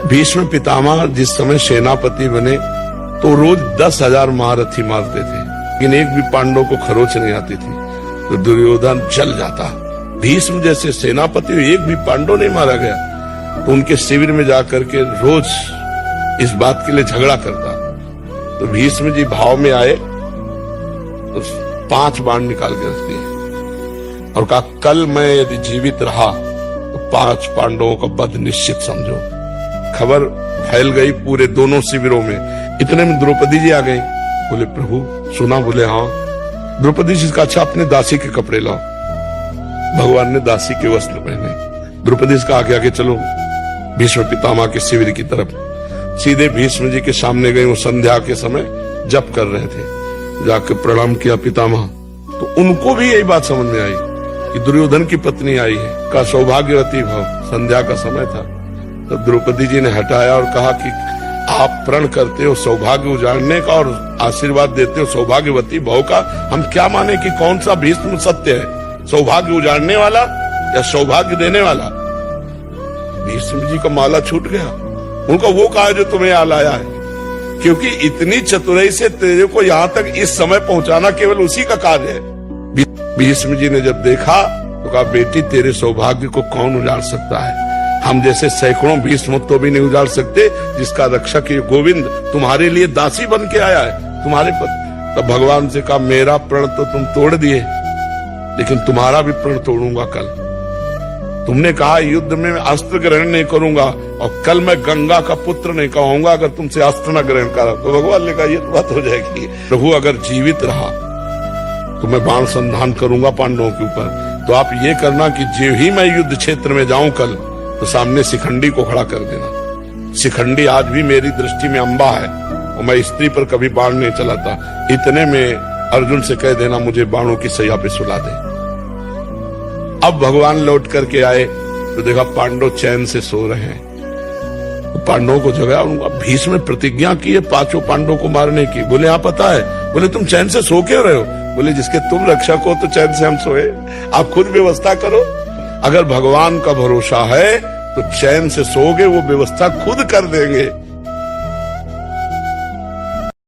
भीष्म पितामह जिस समय सेनापति बने तो रोज 10,000 महारथी मारते थे, लेकिन एक भी पांडव को खरोच नहीं आती थी, तो दुर्योधन जल जाता। भीष्म जैसे सेनापति एक भी पांडव नहीं मारा गया, तो उनके शिविर में जाकर के रोज इस बात के लिए झगड़ा करता। तो भीष्म जी भाव में आए तो 5 बाण निकाल के रख दिए और कहा, कल मैं यदि जीवित रहा तो 5 पांडवों का वध निश्चित समझो। खबर फैल गई पूरे दोनों शिविरों में। इतने में द्रौपदी जी आ गई। बोले प्रभु सुना? बोले हाँ। द्रौपदी जी का, अच्छा अपने दासी के कपड़े लाओ। भगवान ने दासी के वस्त्र पहने। द्रौपदी का आगे आगे चलो भीष्म पितामह के शिविर की तरफ। सीधे भीष्म जी के सामने गए। वो संध्या के समय जप कर रहे थे। जाकर प्रणाम किया पितामह, तो उनको भी यही बात समझ में आई कि दुर्योधन की पत्नी आई है। का सौभाग्यवती भव। संध्या का समय था। तब द्रौपदी जी ने हटाया और कहा कि आप प्रण करते हो सौभाग्य उजाड़ने का और आशीर्वाद देते हो सौभाग्यवती भव का। हम क्या माने कि कौन सा भीष्म सत्य है, सौभाग्य उजाड़ने वाला या सौभाग्य देने वाला? भीष्म जी का माला छूट गया। उनका वो कहा जो तुम्हें यहाँ लाया है, क्योंकि इतनी चतुराई से तेरे को यहाँ तक इस समय पहुंचाना केवल उसी का कार्य है। भीष्म जी ने जब देखा तो कहा, बेटी तेरे सौभाग्य को कौन उजाड़ सकता है? हम जैसे सैकड़ों भीष्म तो भी नहीं उजाड़ सकते, जिसका रक्षक ये गोविंद तुम्हारे लिए दासी बन के आया है, तुम्हारे पति। तब भगवान से कहा, मेरा प्रण तो तुम तोड़ दिए, लेकिन तुम्हारा भी प्रण तोड़ूंगा कल। तुमने कहा युद्ध में अस्त्र ग्रहण नहीं करूंगा, और कल मैं गंगा का पुत्र नहीं कहूंगा अगर तुमसे अस्त्र न ग्रहण करा। तो भगवान ने कहा, ये तो बात हो जाएगी। प्रभु अगर जीवित रहा तो मैं बाण संधान करूंगा पांडवों के ऊपर। तो आप ये करना कि जो ही मैं युद्ध क्षेत्र में जाऊं कल, तो सामने शिखंडी को खड़ा कर देना। शिखंडी आज भी मेरी दृष्टि में अंबा है, और मैं स्त्री पर कभी बाण नहीं चलाता। इतने में अर्जुन से कह देना मुझे बाणों की सैया पे सुला दे। अब भगवान लौट करके आए तो देखा पांडव चैन से सो रहे हैं। तो पांडवों को जगाया। उनका भीष्म ने प्रतिज्ञा की है 5 पांडवों को मारने की। बोले हाँ पता है। बोले तुम चैन से सो क्यों रहे हो? बोले जिसके तुम रक्षक हो तो चैन से हम सोए, आप खुद व्यवस्था करो। अगर भगवान का भरोसा है तो चैन से सोओगे, वो व्यवस्था खुद कर देंगे।